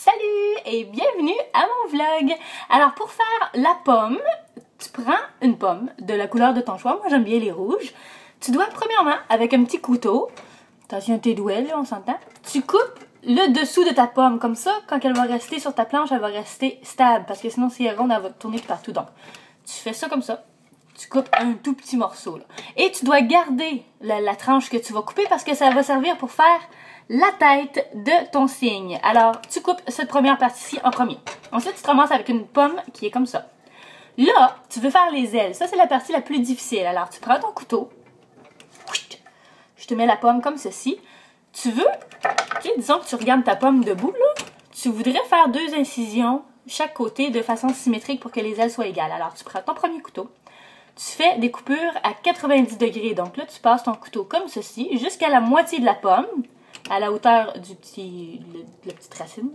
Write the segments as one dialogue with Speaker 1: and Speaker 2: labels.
Speaker 1: Salut et bienvenue à mon vlog! Alors pour faire la pomme, tu prends une pomme de la couleur de ton choix, moi j'aime bien les rouges. Tu dois premièrement, avec un petit couteau, attention tes doigts là, on s'entend, tu coupes le dessous de ta pomme, comme ça, quand elle va rester sur ta planche, elle va rester stable, parce que sinon si elle est ronde, elle va tourner partout. Donc, tu fais ça comme ça, tu coupes un tout petit morceau là. Et tu dois garder la tranche que tu vas couper parce que ça va servir pour faire la tête de ton cygne. Alors, tu coupes cette première partie-ci en premier. Ensuite, tu te ramasses avec une pomme qui est comme ça. Là, tu veux faire les ailes. Ça, c'est la partie la plus difficile. Alors, tu prends ton couteau. Je te mets la pomme comme ceci. Tu veux, disons que tu regardes ta pomme debout, là. Tu voudrais faire 2 incisions chaque côté de façon symétrique pour que les ailes soient égales. Alors, tu prends ton premier couteau. Tu fais des coupures à 90 degrés. Donc là, tu passes ton couteau comme ceci jusqu'à la moitié de la pomme, à la hauteur de la petite racine.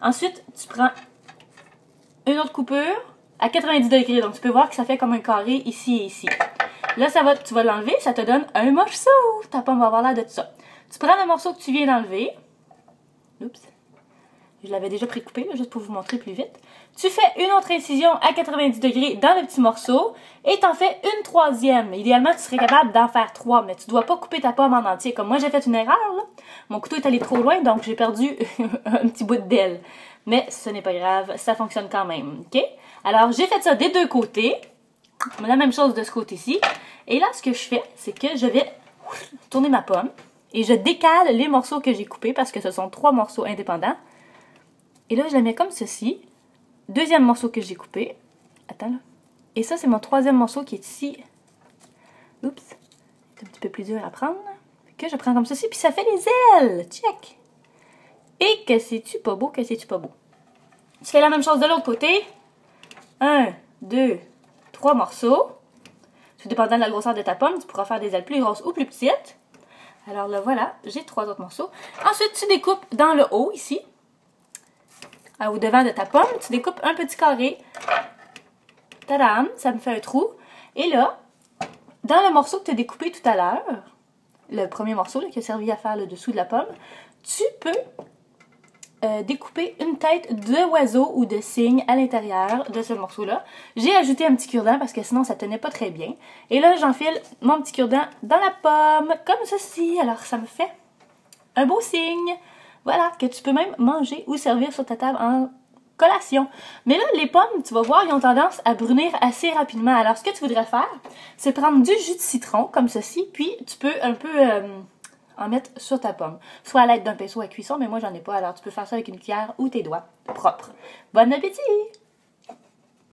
Speaker 1: Ensuite, tu prends une autre coupure à 90 degrés. Donc, tu peux voir que ça fait comme un carré ici et ici. Là, tu vas l'enlever, ça te donne un morceau. Ta pomme va avoir l'air de ça. Tu prends le morceau que tu viens d'enlever. Oups. Je l'avais déjà précoupé, là, juste pour vous montrer plus vite. Tu fais une autre incision à 90 degrés dans le petit morceau et t'en fais une troisième. Idéalement, tu serais capable d'en faire 3, mais tu dois pas couper ta pomme en entier. Comme moi, j'ai fait une erreur, là. Mon couteau est allé trop loin, donc j'ai perdu un petit bout d'aile. Mais ce n'est pas grave, ça fonctionne quand même, ok? Alors, j'ai fait ça des deux côtés. La même chose de ce côté-ci. Et là, ce que je fais, c'est que je vais tourner ma pomme et je décale les morceaux que j'ai coupés parce que ce sont 3 morceaux indépendants. Et là, je la mets comme ceci. Deuxième morceau que j'ai coupé. Attends là. Et ça, c'est mon troisième morceau qui est ici. Oups. C'est un petit peu plus dur à prendre. Que je prends comme ceci, puis ça fait les ailes. Check. Et que c'est-tu pas beau, que c'est-tu pas beau. Tu fais la même chose de l'autre côté. 1, 2, 3 morceaux. Tout dépendant de la grosseur de ta pomme, tu pourras faire des ailes plus grosses ou plus petites. Alors là, voilà, j'ai 3 autres morceaux. Ensuite, tu découpes dans le haut, ici. Au devant de ta pomme, tu découpes un petit carré. Tadam! Ça me fait un trou. Et là, dans le morceau que tu as découpé tout à l'heure, le premier morceau là, qui a servi à faire le dessous de la pomme, tu peux découper une tête d'oiseau ou de cygne à l'intérieur de ce morceau-là. J'ai ajouté un petit cure-dent parce que sinon ça tenait pas très bien. Et là, j'enfile mon petit cure-dent dans la pomme, comme ceci. Alors, ça me fait un beau cygne. Voilà, que tu peux même manger ou servir sur ta table en collation. Mais là, les pommes, tu vas voir, ils ont tendance à brunir assez rapidement. Alors, ce que tu voudrais faire, c'est prendre du jus de citron, comme ceci, puis tu peux un peu en mettre sur ta pomme. Soit à l'aide d'un pinceau à cuisson, mais moi, j'en ai pas. Alors, tu peux faire ça avec une cuillère ou tes doigts propres. Bon appétit!